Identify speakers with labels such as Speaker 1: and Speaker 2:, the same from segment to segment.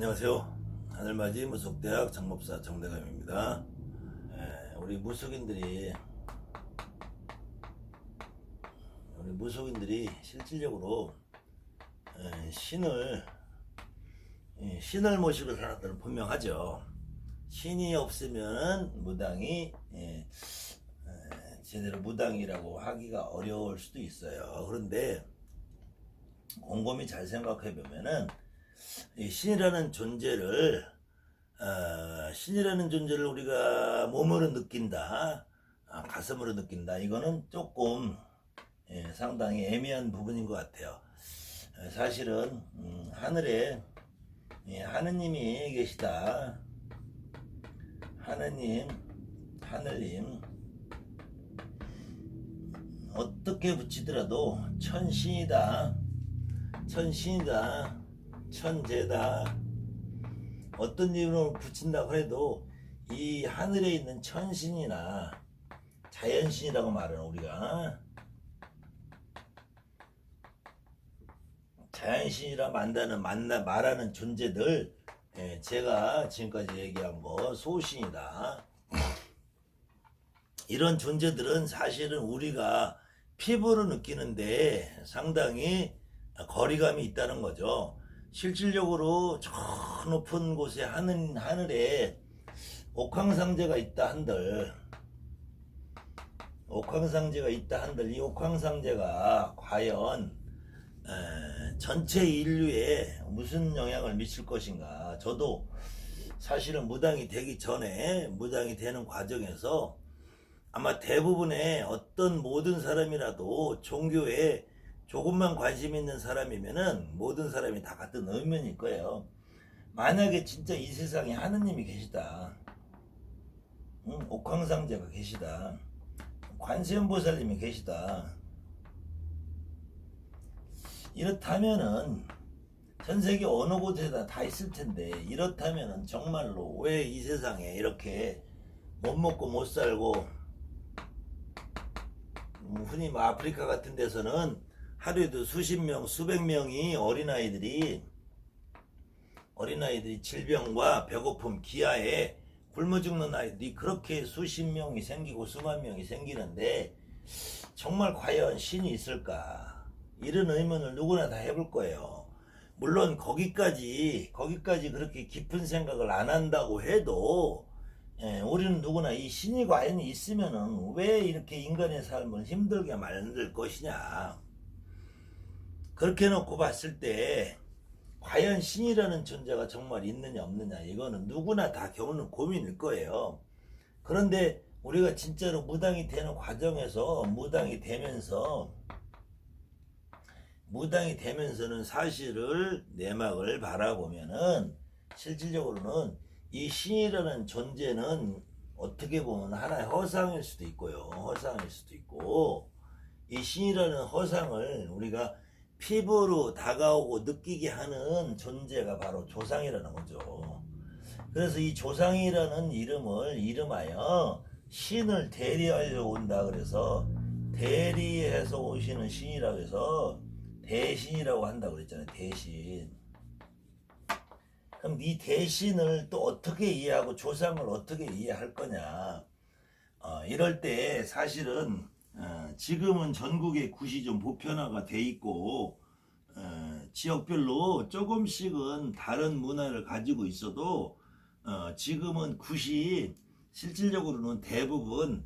Speaker 1: 안녕하세요. 하늘맞이 무속대학 장법사 정대감입니다. 우리 무속인들이 실질적으로 신을 모시고 살았다는 분명하죠. 신이 없으면 무당이 제대로 무당이라고 하기가 어려울 수도 있어요. 그런데 곰곰이 잘 생각해 보면은 이 신이라는 존재를 우리가 몸으로 느낀다, 가슴으로 느낀다. 이거는 조금 상당히 애매한 부분인 것 같아요. 사실은 하늘에 하느님이 계시다. 하늘님 어떻게 붙이더라도 천신이다, 천재다. 어떤 이름으로 붙인다고 해도 이 하늘에 있는 천신이나 자연신이라고 말하는 우리가 자연신이라 말하는 존재들, 제가 지금까지 얘기한 거 소신이다. 이런 존재들은 사실은 우리가 피부로 느끼는데 상당히 거리감이 있다는 거죠. 실질적으로 저 높은 곳에 하늘에 옥황상제가 있다 한들, 이 옥황상제가 과연 전체 인류에 무슨 영향을 미칠 것인가. 저도 사실은 무당이 되기 전에, 무당이 되는 과정에서 아마 대부분의 모든 사람이라도 종교에 조금만 관심 있는 사람이면은 모든 사람이 다 같은 의면일 거예요. 만약에 진짜 이 세상에 하느님이 계시다, 옥황상제가 계시다, 관세음보살님이 계시다, 이렇다면은 전 세계 어느 곳에다 다 있을 텐데, 이렇다면은 정말로 왜 이 세상에 이렇게 못 먹고 못 살고, 흔히 아프리카 같은 데서는 하루에도 수십 명, 수백 명이 어린아이들이 질병과 배고픔, 기아에 굶어 죽는 아이들이 그렇게 수십 명이 생기고 수만 명이 생기는데, 정말 과연 신이 있을까? 이런 의문을 누구나 다 해볼 거예요. 물론 거기까지 그렇게 깊은 생각을 안 한다고 해도, 우리는 누구나 이 신이 과연 있으면은 왜 이렇게 인간의 삶을 힘들게 만들 것이냐. 그렇게 놓고 봤을 때 과연 신이라는 존재가 정말 있느냐 없느냐, 이거는 누구나 다 겪는 고민일 거예요. 그런데 우리가 진짜로 무당이 되는 과정에서 무당이 되면서는 사실을 내막을 바라보면은 실질적으로는 이 신이라는 존재는 어떻게 보면 하나의 허상일 수도 있고요. 이 신이라는 허상을 우리가 피부로 다가오고 느끼게 하는 존재가 바로 조상이라는 거죠. 그래서 이 조상이라는 이름하여 신을 대리하려 온다. 그래서 대리해서 오시는 신이라고 해서 대신이라고 한다고 그랬잖아요. 대신. 그럼 이 대신을 또 어떻게 이해하고 조상을 어떻게 이해할 거냐. 이럴 때 사실은 지금은 전국의 굿이 좀 보편화가 돼 있고, 지역별로 조금씩은 다른 문화를 가지고 있어도, 지금은 굿이 실질적으로는 대부분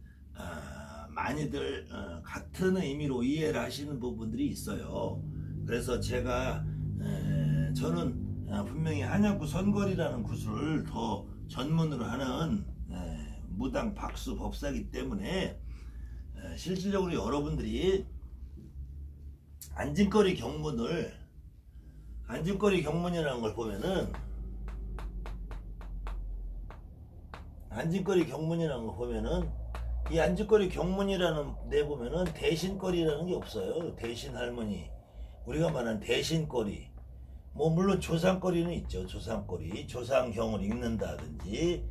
Speaker 1: 많이들 같은 의미로 이해를 하시는 부분들이 있어요. 그래서 저는 분명히 한약구 선거리라는 굿을 더 전문으로 하는 무당 박수 법사이기 때문에, 실질적으로 여러분들이 안진거리 경문이라는 걸 보면은, 이 안진거리 경문이라는 데 보면은 대신거리라는 게 없어요. 대신 할머니, 우리가 말하는 대신거리, 물론 조상거리는 있죠. 조상경을 읽는다든지.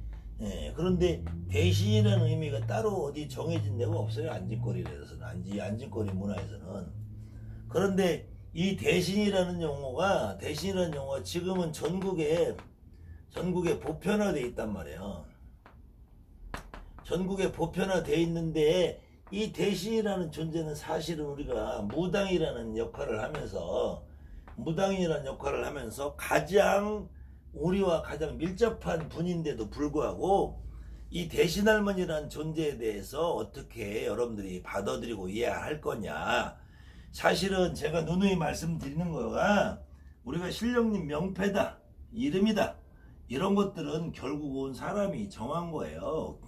Speaker 1: 그런데 대신이라는 의미가 따로 어디 정해진 데가 없어요. 안진거리에서는, 안진거리 문화에서는. 그런데 이 대신이라는 용어가 지금은 전국에 전국에 보편화되어 있단 말이에요. 전국에 보편화되어 있는데 이 대신이라는 존재는 사실은 우리가 무당이라는 역할을 하면서 가장 우리와 가장 밀접한 분인데도 불구하고 이 대신 할머니라는 존재에 대해서 어떻게 여러분들이 받아들이고 이해할 거냐. 사실은 제가 누누이 말씀드리는 거가 우리가 신령님 명패다, 이름이다, 이런 것들은 결국은 사람이 정한 거예요.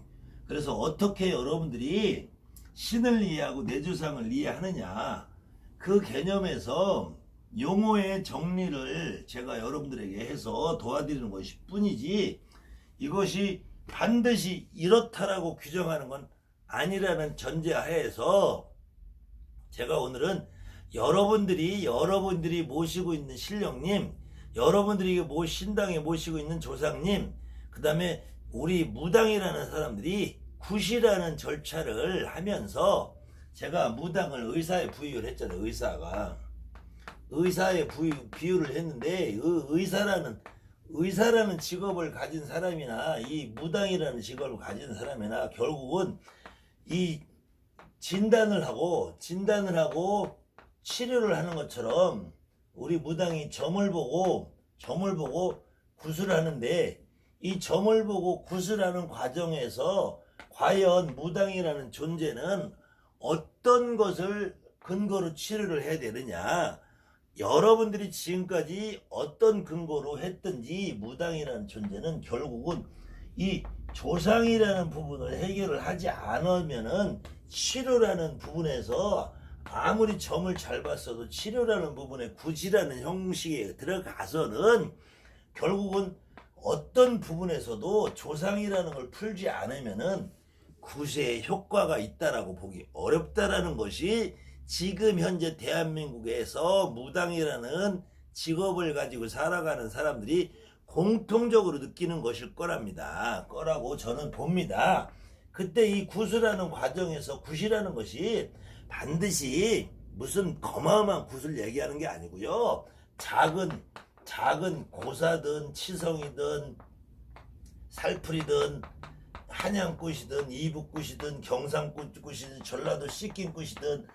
Speaker 1: 그래서 어떻게 여러분들이 신을 이해하고 내조상을 이해하느냐, 그 개념에서 용어의 정리를 제가 여러분들에게 해서 도와드리는 것이 뿐이지, 이것이 반드시 이렇다라고 규정하는 건 아니라는 전제하에서 제가 오늘은 여러분들이 모시고 있는 신령님, 여러분들이 신당에 모시고 있는 조상님, 그 다음에 우리 무당이라는 사람들이 굿이라는 절차를 하면서, 제가 무당을 의사에 부유를 했잖아요. 의사에 비유를 했는데, 의사라는 직업을 가진 사람이나 이 무당이라는 직업을 가진 사람이나 결국은 이 진단을 하고 치료를 하는 것처럼 우리 무당이 점을 보고 굿을 하는데, 이 점을 보고 굿을 하는 과정에서 과연 무당이라는 존재는 어떤 것을 근거로 치료를 해야 되느냐, 여러분들이 지금까지 어떤 근거로 했든지 무당이라는 존재는 결국은 이 조상이라는 부분을 해결을 하지 않으면은 치료라는 부분에서 아무리 점을 잘 봤어도 치료라는 부분에 굿이라는 형식에 들어가서는 결국은 어떤 부분에서도 조상이라는 걸 풀지 않으면은 굿의 효과가 있다라고 보기 어렵다라는 것이 지금 현재 대한민국에서 무당이라는 직업을 가지고 살아가는 사람들이 공통적으로 느끼는 것일 거라고 저는 봅니다. 그때 이 굿을 하는 과정에서 굿이라는 것이 반드시 무슨 거마어마한 굿을 얘기하는 게 아니고요. 작은 고사든 치성이든 살풀이든 한양굿이든 이북굿이든 경상굿이든 전라도 씻김굿이든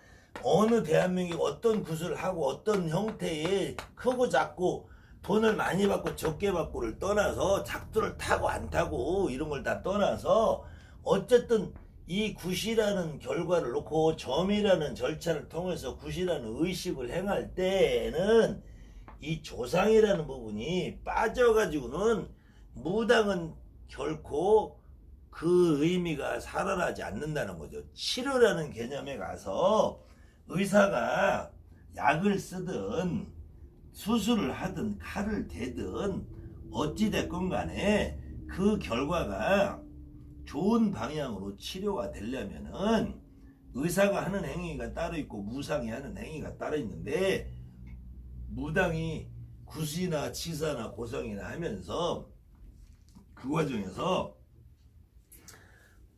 Speaker 1: 어느 대한민국 어떤 굿을 하고 어떤 형태의 크고 작고 돈을 많이 받고 적게 받고를 떠나서 작두를 타고 안 타고 이런 걸 다 떠나서 어쨌든 이 굿이라는 결과를 놓고 점이라는 절차를 통해서 굿이라는 의식을 행할 때에는 이 조상이라는 부분이 빠져가지고는 무당은 결코 그 의미가 살아나지 않는다는 거죠. 치료라는 개념에 가서 의사가 약을 쓰든 수술을 하든 칼을 대든 어찌됐건 간에 그 결과가 좋은 방향으로 치료가 되려면은 의사가 하는 행위가 따로 있고 무상이 하는 행위가 따로 있는데, 무당이 굿이나 치사나 고성이나 하면서 그 과정에서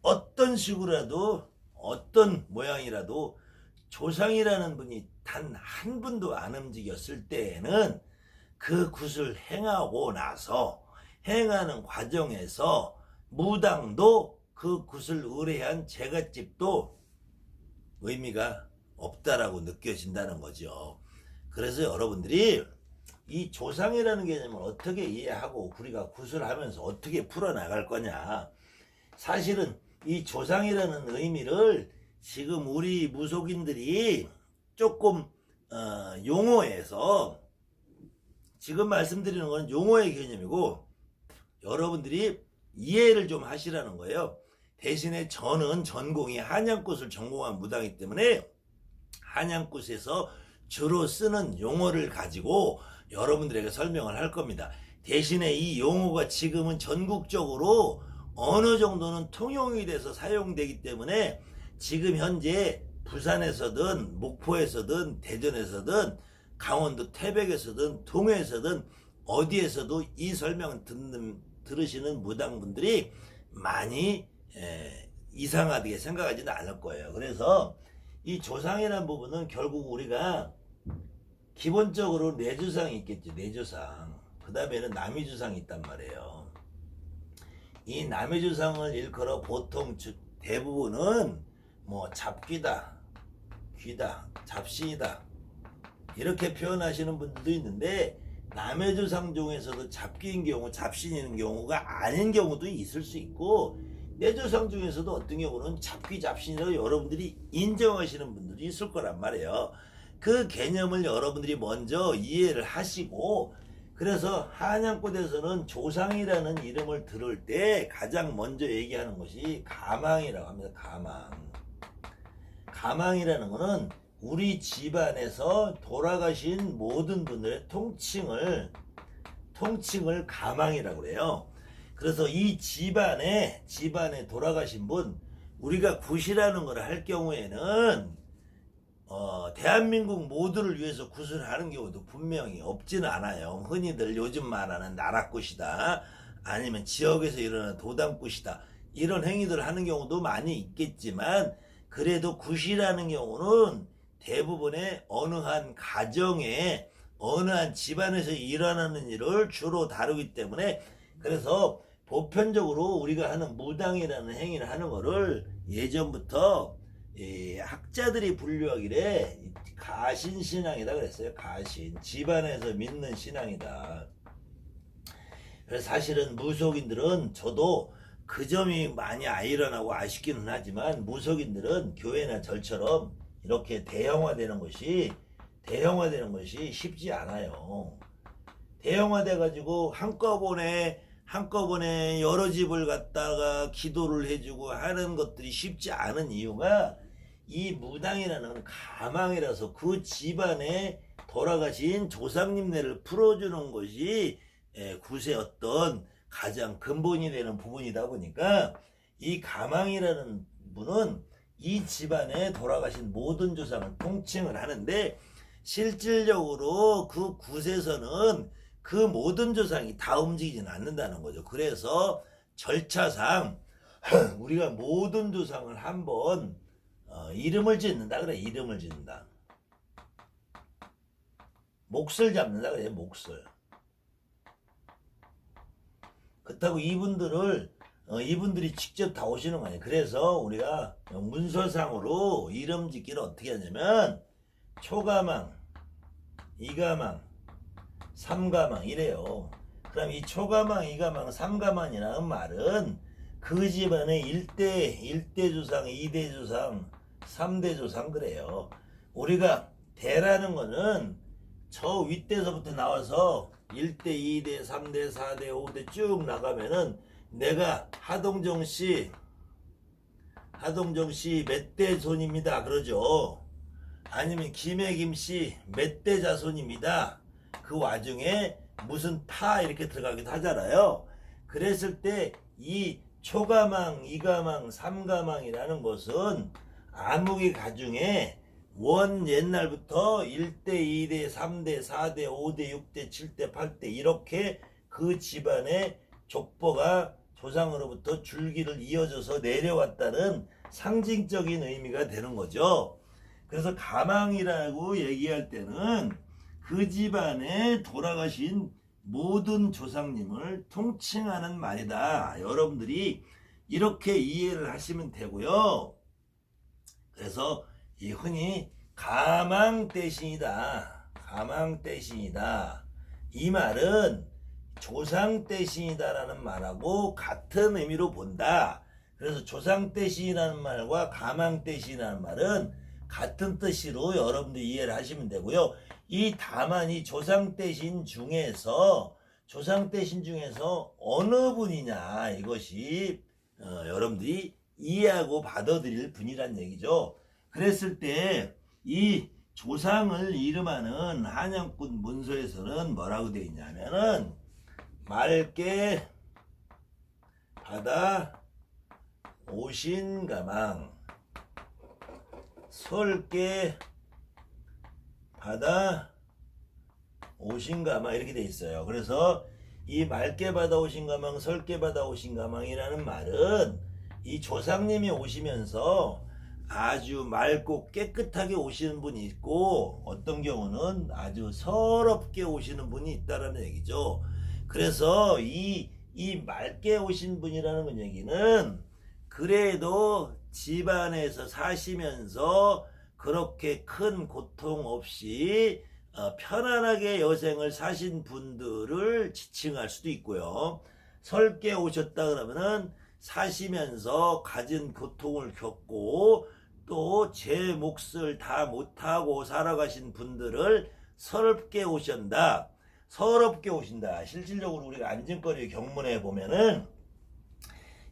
Speaker 1: 어떤 식으로라도 어떤 모양이라도 조상이라는 분이 단 한 분도 안 움직였을 때에는 그 굿을 행하고 나서 행하는 과정에서 무당도 그 굿을 의뢰한 제갓집도 의미가 없다라고 느껴진다는 거죠. 그래서 여러분들이 이 조상이라는 개념을 어떻게 이해하고 우리가 굿을 하면서 어떻게 풀어나갈 거냐, 사실은 이 조상이라는 의미를 지금 우리 무속인들이 조금 용어에서, 지금 말씀드리는 건 용어의 개념이고 여러분들이 이해를 좀 하시라는 거예요. 대신에 저는 전공이 한양굿을 전공한 무당이기 때문에 한양굿에서 주로 쓰는 용어를 가지고 여러분들에게 설명을 할 겁니다. 대신에 이 용어가 지금은 전국적으로 어느 정도는 통용이 돼서 사용되기 때문에 지금 현재 부산에서든 목포에서든 대전에서든 강원도 태백에서든 동해에서든 어디에서도 이 설명을 들으시는 무당분들이 많이 이상하게 생각하지는 않을 거예요. 그래서 이 조상이라는 부분은 결국 우리가 기본적으로 내조상이 있겠죠. 내조상. 그 다음에는 남이조상이 있단 말이에요. 이 남의 조상을 일컬어 보통 대부분은 뭐 잡귀다, 귀다, 잡신이다 이렇게 표현하시는 분들도 있는데, 남의 조상 중에서도 잡귀인 경우, 잡신인 경우가 아닌 경우도 있을 수 있고, 내 조상 중에서도 어떤 경우는 잡귀, 잡신이라고 여러분들이 인정하시는 분들이 있을 거란 말이에요. 그 개념을 여러분들이 먼저 이해를 하시고, 그래서 한양꽃에서는 조상이라는 이름을 들을 때 가장 먼저 얘기하는 것이 가망이라고 합니다. 가망이라는 것은 우리 집안에서 돌아가신 모든 분들의 통칭을 가망이라고 그래요. 그래서 이 집안에 돌아가신 분, 우리가 굿이라는 걸 할 경우에는 대한민국 모두를 위해서 굿을 하는 경우도 분명히 없지는 않아요. 흔히들 요즘 말하는 나라굿이다, 아니면 지역에서 일어나는 도당굿이다, 이런 행위들을 하는 경우도 많이 있겠지만, 그래도 굿이라는 경우는 대부분의 어느 한 가정에, 어느 한 집안에서 일어나는 일을 주로 다루기 때문에, 그래서 보편적으로 우리가 하는 무당이라는 행위를 하는 거를 예전부터 학자들이 분류하기를 가신신앙이다 그랬어요. 가신, 집안에서 믿는 신앙이다. 그래서 사실은 무속인들은, 저도 그 점이 많이 아이러나고 아쉽기는 하지만, 무속인들은 교회나 절처럼 이렇게 대형화되는 것이 쉽지 않아요. 대형화돼 가지고 한꺼번에 여러 집을 갖다가 기도를 해주고 하는 것들이 쉽지 않은 이유가, 이 무당이라는 가망이라서 그 집안에 돌아가신 조상님네를 풀어주는 것이 굿의 어떤 가장 근본이 되는 부분이다 보니까, 이 가망이라는 분은 이 집안에 돌아가신 모든 조상을 통칭을 하는데, 실질적으로 그 굿에서는 그 모든 조상이 다 움직이지는 않는다는 거죠. 그래서 절차상 우리가 모든 조상을 한번 이름을 짓는다 그래. 이름을 짓는다. 몫을 잡는다 그래. 몫을. 그렇다고 이분들이 직접 다 오시는 거 아니에요. 그래서 우리가 문서상으로 이름 짓기를 어떻게 하냐면, 초가망, 이가망, 삼가망 이래요. 그럼 이 초가망, 이가망, 삼가망이라는 말은 그 집안의 1대 조상, 2대 조상, 3대 조상 그래요. 우리가 대라는 거는 저 윗대서부터 나와서 1대, 2대, 3대, 4대, 5대 쭉 나가면은, 내가 하동정 씨 몇 대 손입니다 그러죠. 아니면 김혜김 씨 몇 대 자손입니다. 그 와중에 무슨 파 이렇게 들어가기도 하잖아요. 그랬을 때 이 초가망, 이가망, 삼가망이라는 것은 암흑의 가중에 옛날부터 1대, 2대, 3대, 4대, 5대, 6대, 7대, 8대 이렇게 그 집안의 족보가 조상으로부터 줄기를 이어져서 내려왔다는 상징적인 의미가 되는 거죠. 그래서 가망이라고 얘기할 때는 그 집안에 돌아가신 모든 조상님을 통칭하는 말이다. 여러분들이 이렇게 이해를 하시면 되고요. 그래서 이 흔히 가망대신이다. 이 말은 조상대신이다라는 말하고 같은 의미로 본다. 그래서 조상대신이라는 말과 가망대신이라는 말은 같은 뜻으로 여러분들이 이해를 하시면 되고요. 다만 이 조상대신 중에서 어느 분이냐, 이것이 여러분들이 이해하고 받아들일 분이란 얘기죠. 그랬을 때 이 조상을 이름하는 한양꽃 문서에서는 뭐라고 되어 있냐면은, 맑게 받아 오신 가망, 설게 받아 오신 가망 이렇게 돼 있어요. 그래서 이 맑게 받아 오신 가망, 설게 받아 오신 가망이라는 말은 이 조상님이 오시면서 아주 맑고 깨끗하게 오시는 분이 있고, 어떤 경우는 아주 서럽게 오시는 분이 있다라는 얘기죠. 그래서 이 이 맑게 오신 분이라는 건 얘기는 그래도 집안에서 사시면서 그렇게 큰 고통 없이 편안하게 여생을 사신 분들을 지칭할 수도 있고요. 설게 오셨다 그러면은 사시면서 가진 고통을 겪고 또 제 몫을 다 못하고 살아가신 분들을 서럽게 오신다. 서럽게 오신다. 실질적으로 우리가 안진거리 경문에 보면은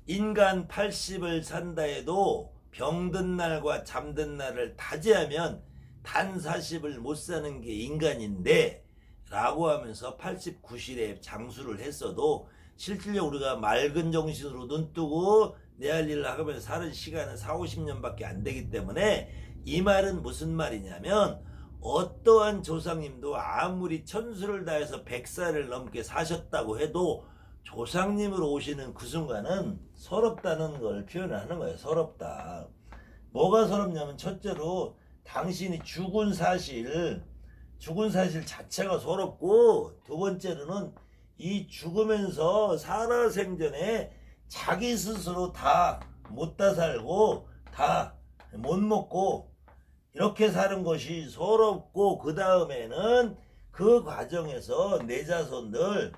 Speaker 1: 인간 80을 산다 해도 병든 날과 잠든 날을 다제하면 단 40을 못 사는 게 인간인데 라고 하면서 89실에 장수를 했어도 실질적으로 우리가 맑은 정신으로 눈 뜨고 내 할 일을 하면서 사는 시간은 4, 50년밖에 안 되기 때문에 이 말은 무슨 말이냐면 어떠한 조상님도 아무리 천수를 다해서 100살을 넘게 사셨다고 해도 조상님으로 오시는 그 순간은 서럽다는 걸 표현하는 거예요. 서럽다. 뭐가 서럽냐면 첫째로 당신이 죽은 사실 자체가 서럽고 두 번째로는 이 죽으면서 살아생전에 자기 스스로 다 못다 살고 다 못 먹고 이렇게 사는 것이 서럽고 그 다음에는 그 과정에서 내 자손들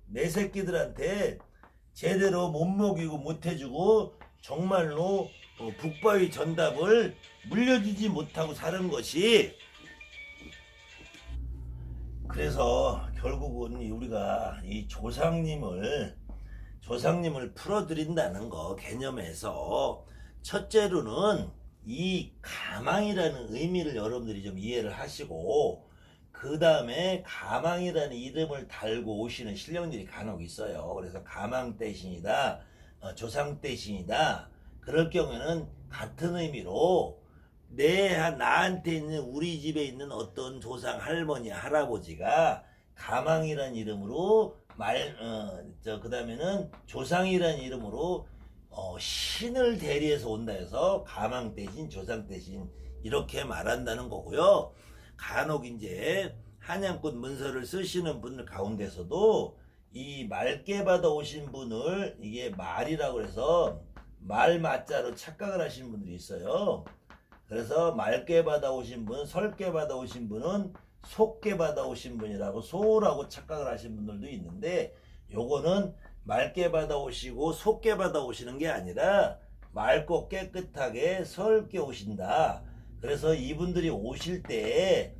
Speaker 1: 내 새끼들한테 제대로 못 먹이고 못 해주고 정말로 북바위 전답을 물려주지 못하고 사는 것이 그래서 결국은 우리가 이 조상님을 풀어드린다는 거 개념에서 첫째로는 이 가망이라는 의미를 여러분들이 좀 이해를 하시고 그 다음에 가망이라는 이름을 달고 오시는 신령들이 간혹 있어요. 그래서 가망대신이다, 조상대신이다. 그럴 경우에는 같은 의미로 나한테 있는 우리 집에 있는 어떤 조상 할머니 할아버지가 가망이라는 이름으로 그 다음에는 조상이라는 이름으로 신을 대리해서 온다 해서 가망 대신 조상 대신 이렇게 말한다는 거고요. 간혹 이제 한양꽃 문서를 쓰시는 분들 가운데서도 이 맑게 받아오신 분을 이게 말이라고 해서 말 맞자로 착각을 하시는 분들이 있어요. 그래서 맑게 받아오신 분, 설게 받아오신 분은 속게 받아오신 분이라고 소라고 착각을 하시는 분들도 있는데 요거는 맑게 받아오시고 속게 받아오시는 게 아니라 맑고 깨끗하게 설게 오신다. 그래서 이분들이 오실 때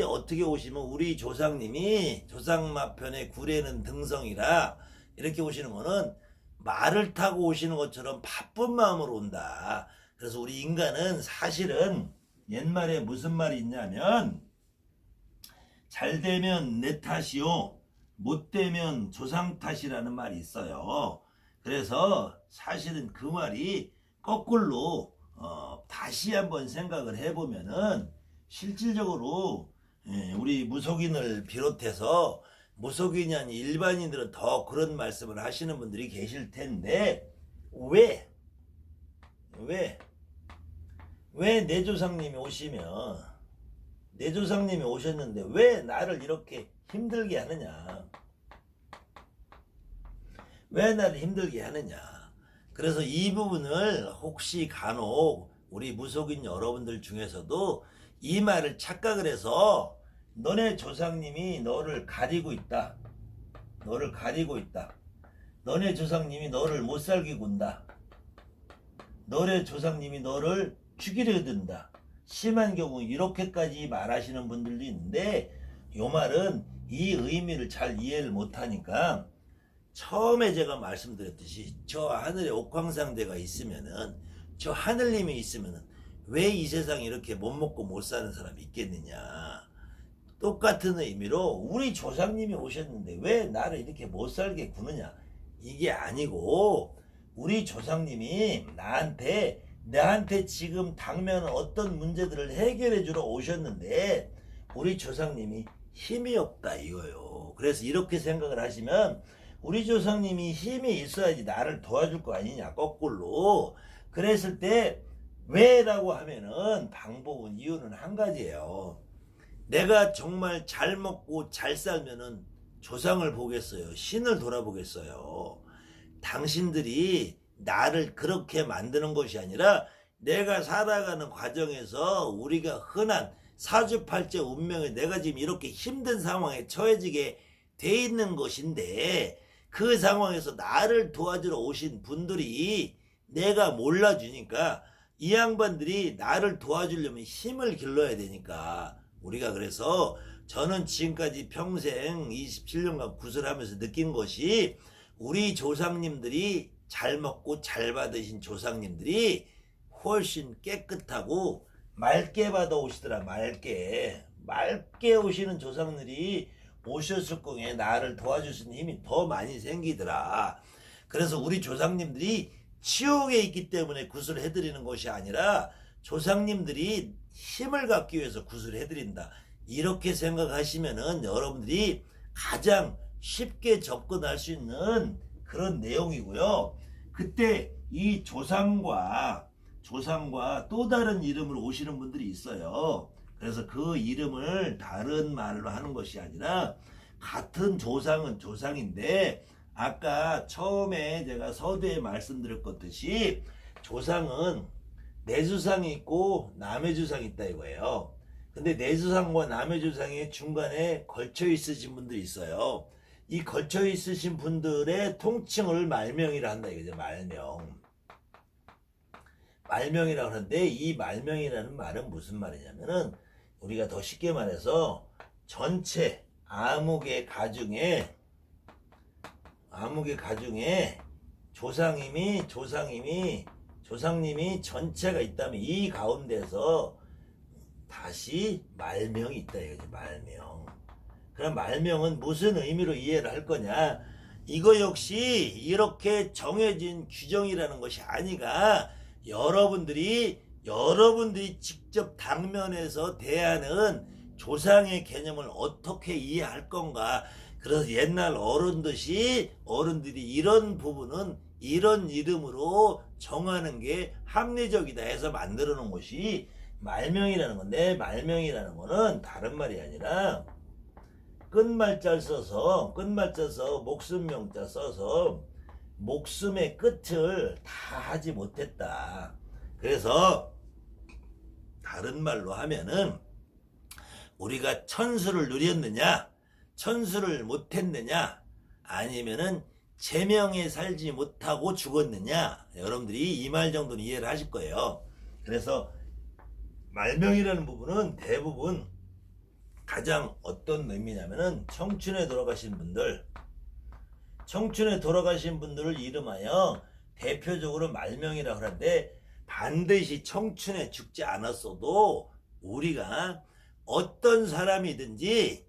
Speaker 1: 어떻게 오시면 우리 조상님이 조상마편에 구례는 등성이라 이렇게 오시는 거는 말을 타고 오시는 것처럼 바쁜 마음으로 온다. 그래서 우리 인간은 사실은 옛말에 무슨 말이 있냐면 잘 되면 내 탓이요 못 되면 조상 탓이라는 말이 있어요. 그래서 사실은 그 말이 거꾸로 다시 한번 생각을 해보면은 실질적으로 우리 무속인을 비롯해서 무속인이 아닌 일반인들은 더 그런 말씀을 하시는 분들이 계실 텐데 왜 내 조상님이 오시면 내 조상님이 오셨는데 왜 나를 이렇게 힘들게 하느냐? 왜 나를 힘들게 하느냐? 그래서 이 부분을 혹시 간혹 우리 무속인 여러분들 중에서도 이 말을 착각을 해서 너네 조상님이 너를 가리고 있다. 너를 가리고 있다. 너네 조상님이 너를 못 살게 군다. 너네 조상님이 너를 죽이려 든다. 심한 경우 이렇게까지 말하시는 분들도 있는데 요 말은 이 의미를 잘 이해를 못하니까 처음에 제가 말씀드렸듯이 저 하늘에 옥황상제가 있으면은 저 하늘님이 있으면은 왜 이 세상에 이렇게 못 먹고 못 사는 사람이 있겠느냐. 똑같은 의미로 우리 조상님이 오셨는데 왜 나를 이렇게 못 살게 구느냐. 이게 아니고 우리 조상님이 나한테 지금 당면은 어떤 문제들을 해결해 주러 오셨는데 우리 조상님이 힘이 없다 이거요. 그래서 이렇게 생각을 하시면 우리 조상님이 힘이 있어야지 나를 도와줄 거 아니냐 거꾸로. 그랬을 때 왜라고 하면은 이유는 한 가지예요. 내가 정말 잘 먹고 잘 살면은 조상을 보겠어요? 신을 돌아보겠어요? 당신들이 나를 그렇게 만드는 것이 아니라 내가 살아가는 과정에서 우리가 흔한 사주팔자 운명에 내가 지금 이렇게 힘든 상황에 처해지게 돼 있는 것인데 그 상황에서 나를 도와주러 오신 분들이 내가 몰라주니까 이 양반들이 나를 도와주려면 힘을 길러야 되니까 우리가 그래서 저는 지금까지 평생 27년간 구슬하면서 느낀 것이 우리 조상님들이 잘 먹고 잘 받으신 조상님들이 훨씬 깨끗하고 맑게 받아오시더라. 맑게 오시는 조상들이 오셨을 거에 나를 도와줄 수 있는 힘이 더 많이 생기더라. 그래서 우리 조상님들이 지옥에 있기 때문에 구슬을 해드리는 것이 아니라 조상님들이 힘을 갖기 위해서 구슬을 해드린다. 이렇게 생각하시면은 여러분들이 가장 쉽게 접근할 수 있는 그런 내용이고요. 그때 이 조상과 또 다른 이름으로 오시는 분들이 있어요. 그래서 그 이름을 다른 말로 하는 것이 아니라 같은 조상은 조상인데 아까 처음에 제가 서두에 말씀드렸듯이 조상은 내 주상이 있고 남의 주상이 있다 이거예요. 근데 내 주상과 남의 주상이 중간에 걸쳐 있으신 분들이 있어요. 이 걸쳐 있으신 분들의 통칭을 말명이라 한다 이거죠. 말명이라고 하는데 이 말명이라는 말은 무슨 말이냐면은 우리가 더 쉽게 말해서 전체 암흑의 가중에 조상님이 전체가 있다면 이 가운데서 다시 말명이 있다 이거지. 말명. 그럼 말명은 무슨 의미로 이해를 할 거냐? 이거 역시 이렇게 정해진 규정이라는 것이 아니가 여러분들이 직접 당면에서 대하는 조상의 개념을 어떻게 이해할 건가. 그래서 옛날 어른들이 이런 부분은 이런 이름으로 정하는 게 합리적이다 해서 만들어 놓은 것이 말명이라는 건데, 말명이라는 거는 다른 말이 아니라 끝말자 써서 목숨명자 써서 목숨의 끝을 다 하지 못했다. 그래서 다른 말로 하면은 우리가 천수를 누렸느냐 천수를 못했느냐 아니면은 제명에 살지 못하고 죽었느냐, 여러분들이 이 말 정도는 이해를 하실 거예요. 그래서 말명이라는 부분은 대부분 가장 어떤 의미냐면은 청춘에 돌아가신 분들을 이름하여 대표적으로 말명이라고 하는데, 반드시 청춘에 죽지 않았어도 우리가 어떤 사람이든지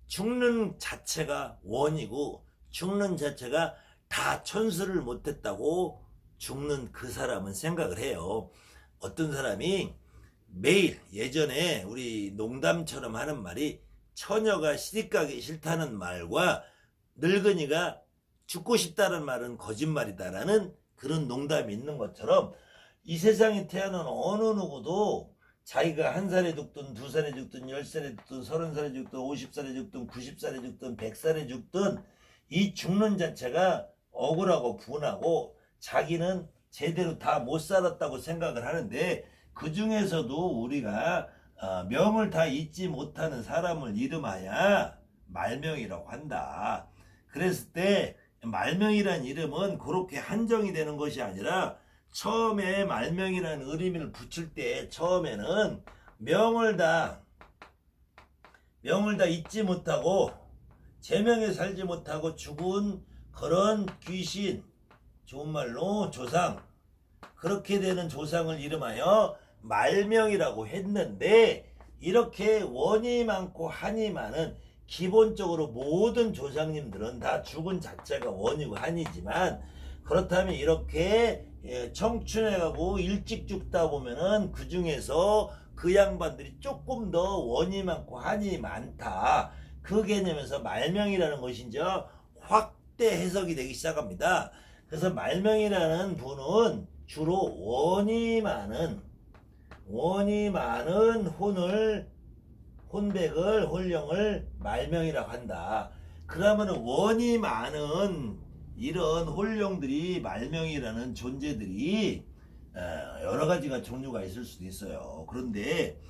Speaker 1: 죽는 자체가 원이고 죽는 자체가 다 천수를 못했다고 죽는 그 사람은 생각을 해요. 어떤 사람이 매일 예전에 우리 농담처럼 하는 말이 처녀가 시집가기 싫다는 말과 늙은이가 죽고 싶다는 말은 거짓말이다라는 그런 농담이 있는 것처럼 이 세상에 태어난 어느 누구도 자기가 1살에 죽든 2살에 죽든 10살에 죽든 30살에 죽든 50살에 죽든 90살에 죽든 100살에 죽든 이 죽는 자체가 억울하고 분하고 자기는 제대로 다 못 살았다고 생각을 하는데, 그 중에서도 우리가 명을 다 잊지 못하는 사람을 이름하여 말명이라고 한다. 그랬을 때 말명이란 이름은 그렇게 한정이 되는 것이 아니라 처음에 말명이라는 의미를 붙일 때 처음에는 명을 다 잊지 못하고 제명에 살지 못하고 죽은 그런 귀신, 좋은 말로 조상, 그렇게 되는 조상을 이름하여 말명이라고 했는데, 이렇게 원이 많고 한이 많은 기본적으로 모든 조상님들은 다 죽은 자체가 원이고 한이지만, 그렇다면 이렇게 청춘에 가고 일찍 죽다 보면은 그 중에서 그 양반들이 조금 더 원이 많고 한이 많다, 그 개념에서 말명이라는 것이 이제 확대 해석이 되기 시작합니다. 그래서 말명이라는 분은 주로 원이 많은 혼백을 혼령을 말명이라고 한다. 그러면 원이 많은 이런 홀령들이 말명이라는 존재들이 여러 가지가 종류가 있을 수도 있어요. 그런데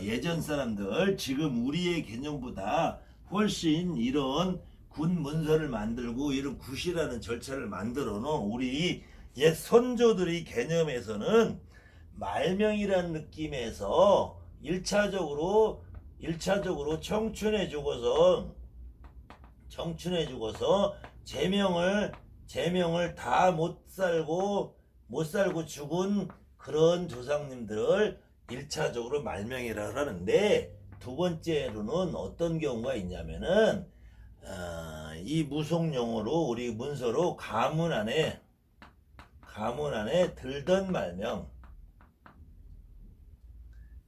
Speaker 1: 예전 사람들 지금 우리의 개념보다 훨씬 이런 군 문서를 만들고 이런 굿이라는 절차를 만들어 놓은 우리 옛 선조들의 개념에서는 말명이라는 느낌에서 1차적으로 청춘해 죽어서 제명을 다 못 살고 죽은 그런 조상님들을 1차적으로 말명이라 하는데, 두 번째로는 어떤 경우가 있냐면은 이 무속용어로 우리 문서로 가문 안에 들던 말명,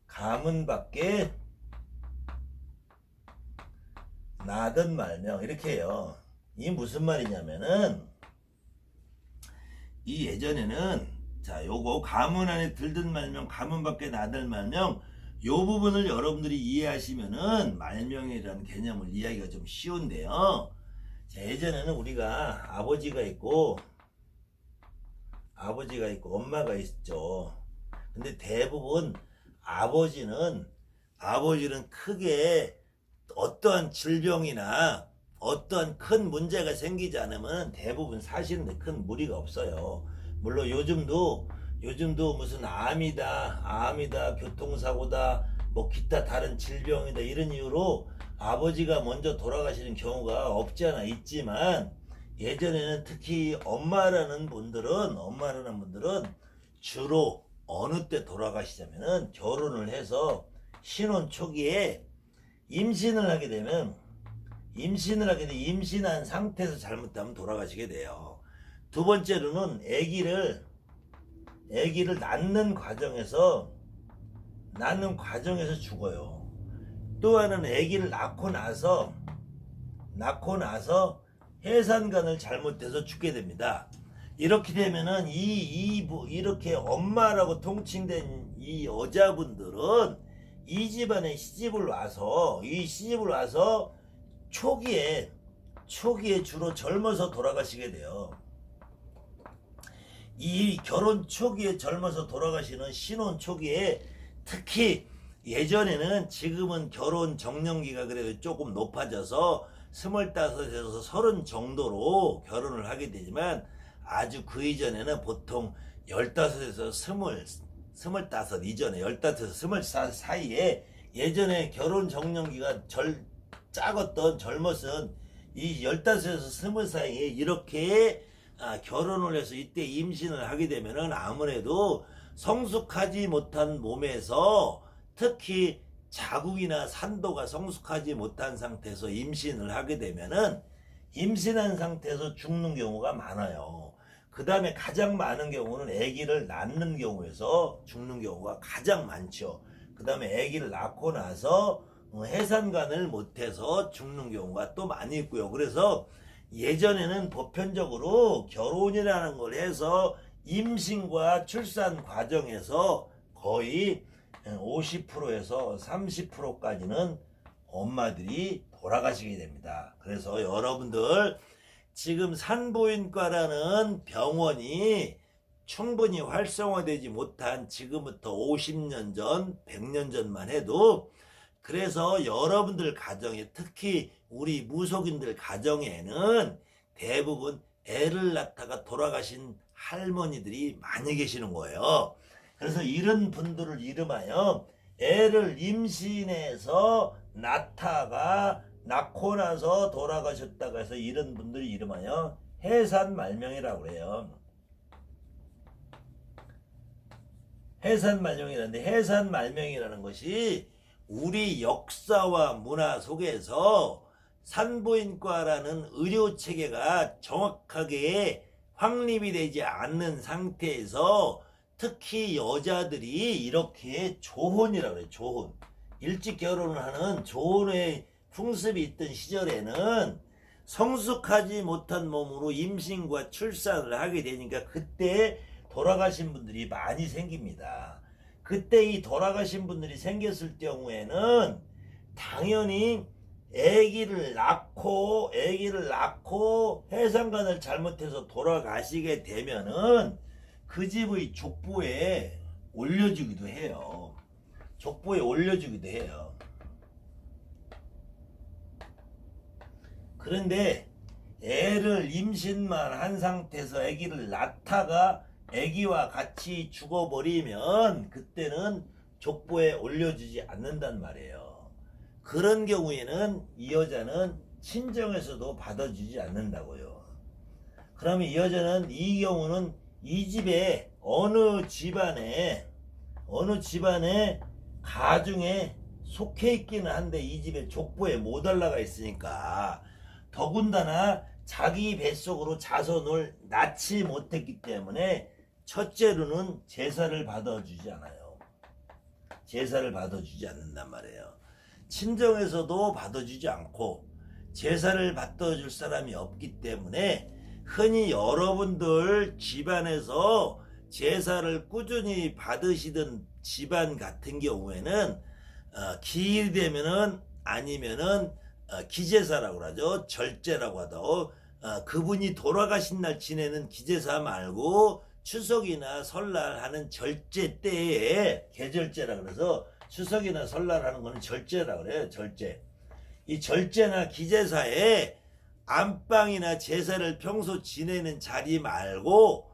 Speaker 1: 가문 밖에 나던 말명, 이렇게 해요. 이 무슨 말이냐면은, 이 예전에는 요거 가문 안에 들던 말명, 가문 밖에 나던 말명, 요 부분을 여러분들이 이해하시면은 말명이라는 개념을 이해하기가 좀 쉬운데요. 예전에는 우리가 아버지가 있고 엄마가 있죠. 근데 대부분 아버지는 크게 어떠한 질병이나 어떠한 큰 문제가 생기지 않으면 대부분 사시는데 큰 무리가 없어요. 물론 요즘도 무슨 암이다, 교통사고다, 뭐 기타 다른 질병이다 이런 이유로 아버지가 먼저 돌아가시는 경우가 없지 않아 있지만, 예전에는 특히 엄마라는 분들은 주로 어느 때 돌아가시냐면은 결혼을 해서 신혼 초기에 임신을 하게 되면 임신한 상태에서 잘못하면 돌아가시게 돼요. 두 번째로는 아기를 낳는 과정에서 죽어요. 또 하나는 아기를 낳고 나서 해산간을 잘못해서 죽게 됩니다. 이렇게 되면은 이렇게 엄마라고 통칭된 이 여자분들은 이 집안에 시집을 와서 초기에 주로 젊어서 돌아가시게 돼요. 이 결혼 초기에 젊어서 돌아가시는 신혼 초기에, 특히 예전에는, 지금은 결혼 정년기가 그래도 조금 높아져서 25에서 30 정도로 결혼을 하게 되지만, 아주 그 이전에는 보통 15에서 25 이전에 15에서 20 사이에, 예전에 결혼 정년기가 젊었은 이 15에서 20 사이에 이렇게 결혼을 해서 이때 임신을 하게 되면은 아무래도 성숙하지 못한 몸에서, 특히 자궁이나 산도가 성숙하지 못한 상태에서 임신을 하게 되면은 임신한 상태에서 죽는 경우가 많아요. 그 다음에 가장 많은 경우는 아기를 낳는 경우에서 죽는 경우가 가장 많죠. 그 다음에 아기를 낳고 나서 해산간을 못해서 죽는 경우가 또 많이 있고요. 그래서 예전에는 보편적으로 결혼이라는 걸 해서 임신과 출산 과정에서 거의 50%에서 30%까지는 엄마들이 돌아가시게 됩니다. 그래서 여러분들, 지금 산부인과라는 병원이 충분히 활성화되지 못한 지금부터 50년 전, 100년 전만 해도, 그래서 여러분들 가정에, 특히 우리 무속인들 가정에는 대부분 애를 낳다가 돌아가신 할머니들이 많이 계시는 거예요. 그래서 이런 분들을 이름하여 애를 임신해서 낳고 나서 돌아가셨다고 해서 이런 분들을 이름하여 해산말명이라고 그래요. 해산말명이라는데, 해산말명이라는 것이 우리 역사와 문화 속에서 산부인과라는 의료체계가 정확하게 확립이 되지 않는 상태에서, 특히 여자들이 이렇게 조혼이라고 그래요. 조혼. 일찍 결혼을 하는 조혼의 풍습이 있던 시절에는 성숙하지 못한 몸으로 임신과 출산을 하게 되니까 그때 돌아가신 분들이 많이 생깁니다. 그때 이 돌아가신 분들이 생겼을 경우에는 당연히 아기를 낳고 해상관을 잘못해서 돌아가시게 되면은 그 집의 족보에 올려주기도 해요. 족보에 올려주기도 해요. 그런데 애를 임신만 한 상태에서 아기를 낳다가 아기와 같이 죽어버리면 그때는 족보에 올려주지 않는단 말이에요. 그런 경우에는 이 여자는 친정에서도 받아주지 않는다고요. 그러면 이 여자는 이 경우는 이 집에 어느 집안에 가중에 속해 있기는 한데 이 집에 족보에 못 올라가 있으니까 더군다나 자기 뱃속으로 자손을 낳지 못했기 때문에 첫째로는 제사를 받아주지 않아요. 제사를 받아주지 않는단 말이에요. 친정에서도 받아주지 않고 제사를 받아줄 사람이 없기 때문에 흔히 여러분들 집안에서 제사를 꾸준히 받으시던 집안 같은 경우에는 기일이 되면은 아니면은 기제사라고 하죠. 절제라고 하도 그분이 돌아가신 날 지내는 기제사 말고 추석이나 설날 하는 절제 때에 계절제라 그래서 추석이나 설날 하는 거는 절제라 그래요. 절제. 이 절제나 기제사에 안방이나 제사를 평소 지내는 자리 말고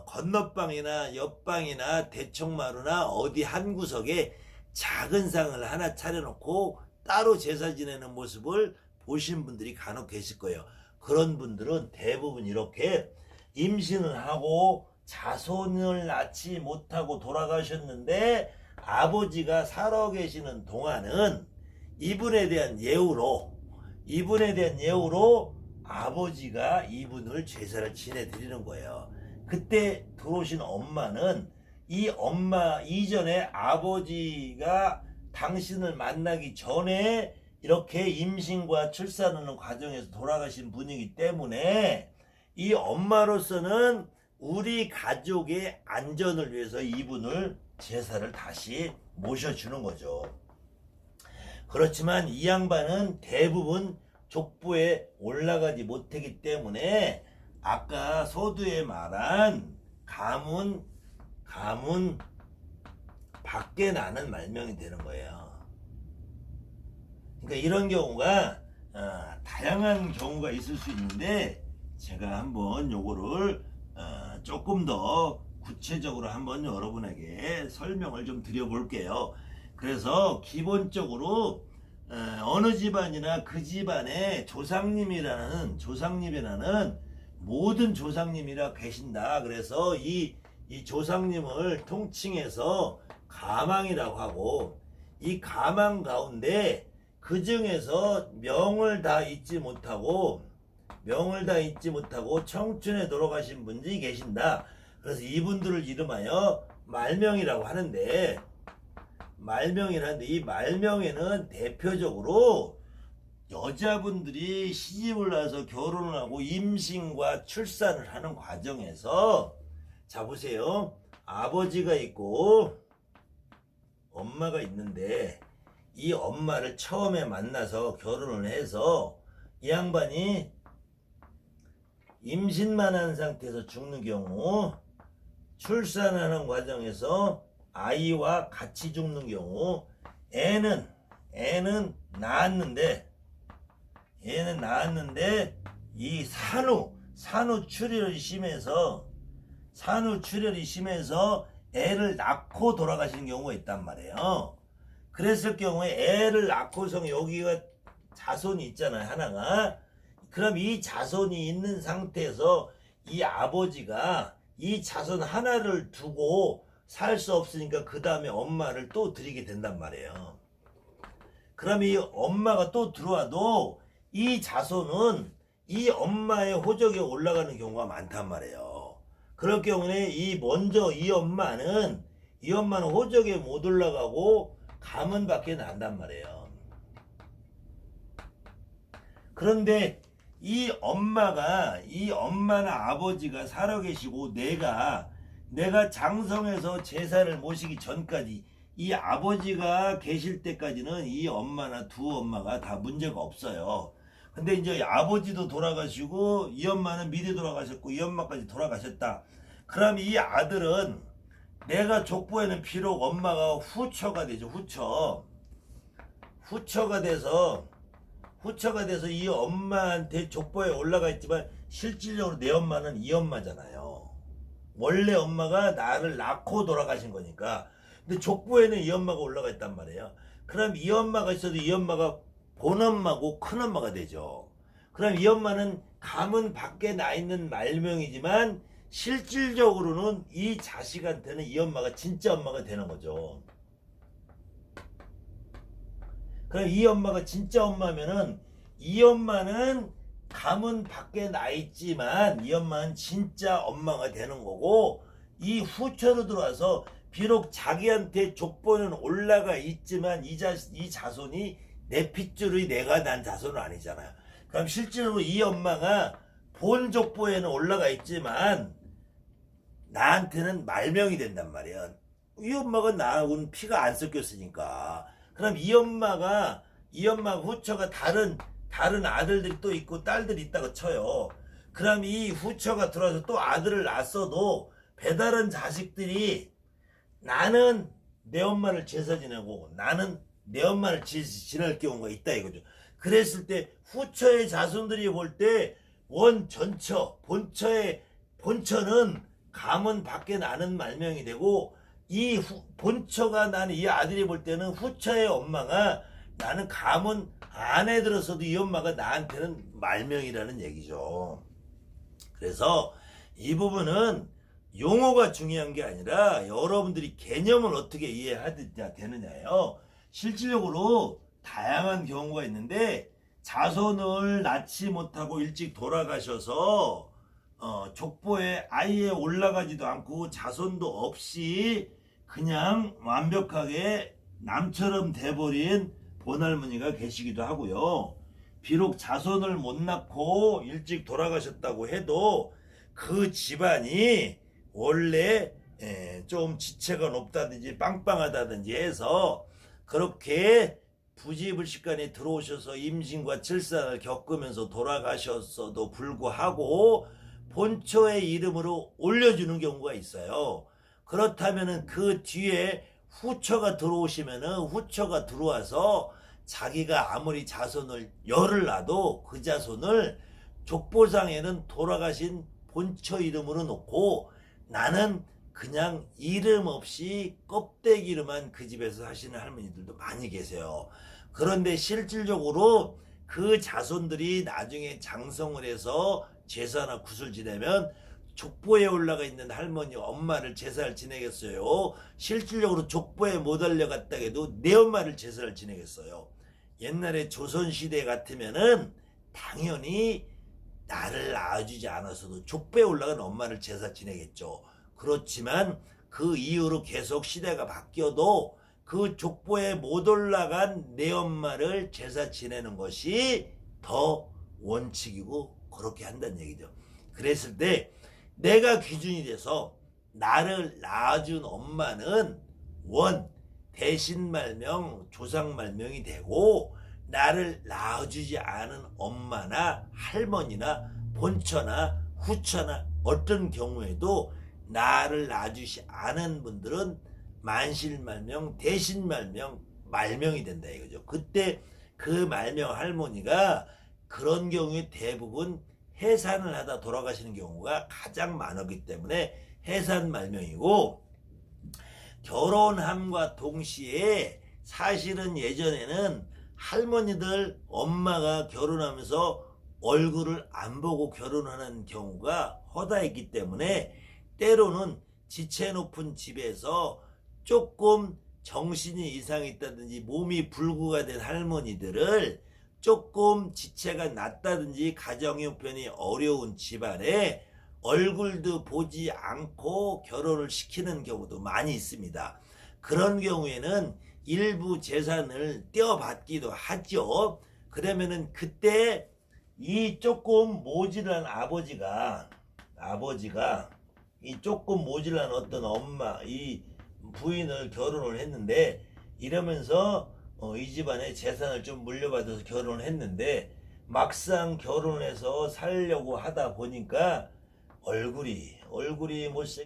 Speaker 1: 건너방이나 옆방이나 대청마루나 어디 한 구석에 작은 상을 하나 차려놓고 따로 제사 지내는 모습을 보신 분들이 간혹 계실 거예요. 그런 분들은 대부분 이렇게 임신을 하고 자손을 낳지 못하고 돌아가셨는데 아버지가 살아계시는 동안은 이분에 대한 예우로 아버지가 이분을 제사를 지내드리는 거예요. 그때 들어오신 엄마는 이 엄마 이전에 아버지가 당신을 만나기 전에 이렇게 임신과 출산하는 과정에서 돌아가신 분이기 때문에 이 엄마로서는 우리 가족의 안전을 위해서 이분을 제사를 다시 모셔주는 거죠. 그렇지만 이 양반은 대부분 족보에 올라가지 못하기 때문에 아까 서두에 말한 가문 밖에 나는 말명이 되는 거예요. 그러니까 이런 경우가 다양한 경우가 있을 수 있는데 제가 한번 요거를 조금 더 구체적으로 한번 여러분에게 설명을 좀 드려볼게요. 그래서 기본적으로 어느 집안이나 그 집안에 조상님이라는 모든 조상님이라 계신다. 그래서 이 조상님을 통칭해서 가망이라고 하고 이 가망 가운데 그 중에서 명을 다 잊지 못하고 청춘에 돌아가신 분들이 계신다. 그래서 이분들을 이름하여 말명이라고 하는데 이 말명에는 대표적으로 여자분들이 시집을 나서 결혼을 하고 임신과 출산을 하는 과정에서 자 보세요. 아버지가 있고 엄마가 있는데 이 엄마를 처음에 만나서 결혼을 해서 이 양반이 임신만 한 상태에서 죽는 경우, 출산하는 과정에서 아이와 같이 죽는 경우, 애는 낳았는데 이 산후 출혈이 심해서 애를 낳고 돌아가시는 경우가 있단 말이에요. 그랬을 경우에 애를 낳고서 여기가 자손이 있잖아요, 하나가. 그럼 이 자손이 있는 상태에서 이 아버지가 이 자손 하나를 두고 살 수 없으니까 그 다음에 엄마를 또 드리게 된단 말이에요. 그럼 이 엄마가 또 들어와도 이 자손은 이 엄마의 호적에 올라가는 경우가 많단 말이에요. 그럴 경우에 이 엄마는 호적에 못 올라가고 가문밖에 난단 말이에요. 그런데 이 엄마나 아버지가 살아계시고 내가 장성에서 제사를 모시기 전까지 이 아버지가 계실 때까지는 이 엄마나 두 엄마가 다 문제가 없어요. 근데 이제 아버지도 돌아가시고 이 엄마는 미리 돌아가셨고 이 엄마까지 돌아가셨다. 그럼 이 아들은 내가 족보에는 비록 엄마가 후처가 되죠. 후처가 돼서 이 엄마한테 족보에 올라가 있지만 실질적으로 내 엄마는 이 엄마잖아요. 원래 엄마가 나를 낳고 돌아가신 거니까. 근데 족보에는 이 엄마가 올라가 있단 말이에요. 그럼 이 엄마가 있어도 이 엄마가 본엄마고 큰엄마가 되죠. 그럼 이 엄마는 가문 밖에 나 있는 말명이지만 실질적으로는 이 자식한테는 이 엄마가 진짜 엄마가 되는 거죠. 그럼 이 엄마가 진짜 엄마면은 이 엄마는 가문 밖에 나 있지만 이 엄마는 진짜 엄마가 되는 거고, 이 후처로 들어와서 비록 자기한테 족보는 올라가 있지만 이 자손이 내 핏줄의 내가 난 자손은 아니잖아요. 그럼 실제로 이 엄마가 본 족보에는 올라가 있지만 나한테는 말명이 된단 말이야. 이 엄마가 나하고는 피가 안 섞였으니까. 그럼 이 엄마가 후처가 다른 아들들이 또 있고 딸들이 있다고 쳐요. 그럼 이 후처가 들어와서 또 아들을 낳았어도 배다른 자식들이 나는 내 엄마를 제사 지내고 나는 내 엄마를 지낼 경우가 있다 이거죠. 그랬을 때 후처의 자손들이 볼 때 본처는 가문 밖에 나는 말명이 되고, 이 본처가 나는 이 아들이 볼 때는 후처의 엄마가 나는 가문 안에 들어서도 이 엄마가 나한테는 말명이라는 얘기죠. 그래서 이 부분은 용어가 중요한 게 아니라 여러분들이 개념을 어떻게 이해해야 되느냐예요. 실질적으로 다양한 경우가 있는데 자손을 낳지 못하고 일찍 돌아가셔서 족보에 아예 올라가지도 않고 자손도 없이 그냥 완벽하게 남처럼 돼버린 본할머니가 계시기도 하고요. 비록 자손을 못 낳고 일찍 돌아가셨다고 해도 그 집안이 원래 좀 지체가 높다든지 빵빵하다든지 해서 그렇게 부지불식간에 들어오셔서 임신과 출산을 겪으면서 돌아가셨어도 불구하고 본처의 이름으로 올려주는 경우가 있어요. 그렇다면은 그 뒤에 후처가 들어와서 자기가 아무리 자손을 열을 놔도 그 자손을 족보상에는 돌아가신 본처 이름으로 놓고 나는 그냥 이름 없이 껍데기로만 그 집에서 사시는 할머니들도 많이 계세요. 그런데 실질적으로 그 자손들이 나중에 장성을 해서 제사나 굿을 지내면 족보에 올라가 있는 할머니 엄마를 제사를 지내겠어요? 실질적으로 족보에 못 올려갔다 해도 내 엄마를 제사를 지내겠어요? 옛날에 조선시대 같으면은 당연히 나를 낳아주지 않았어도 족보에 올라간 엄마를 제사 지내겠죠. 그렇지만 그 이후로 계속 시대가 바뀌어도 그 족보에 못 올라간 내 엄마를 제사 지내는 것이 더 원칙이고 그렇게 한다는 얘기죠. 그랬을 때 내가 기준이 돼서 나를 낳아준 엄마는 대신 말명, 조상 말명이 되고, 나를 낳아주지 않은 엄마나 할머니나 본처나 후처나 어떤 경우에도 나를 낳아주지 않은 분들은 만실말명, 대신말명, 말명이 된다 이거죠. 그때 그 말명 할머니가 그런 경우에 대부분 해산을 하다 돌아가시는 경우가 가장 많았기 때문에 해산 말명이고, 결혼함과 동시에 사실은 예전에는 할머니들 엄마가 결혼하면서 얼굴을 안 보고 결혼하는 경우가 허다했기 때문에 때로는 지체 높은 집에서 조금 정신이 이상이 있다든지 몸이 불구가 된 할머니들을 조금 지체가 낮다든지 가정 형편이 어려운 집안에 얼굴도 보지 않고 결혼을 시키는 경우도 많이 있습니다. 그런 경우에는 일부 재산을 떼어받기도 하죠. 그러면은 그때 이 조금 모질한 아버지가 이 조금 모질한 어떤 엄마, 이 부인을 결혼을 했는데 이러면서 이 집안의 재산을 좀 물려받아서 결혼을 했는데 막상 결혼해서 살려고 하다 보니까 얼굴이 못생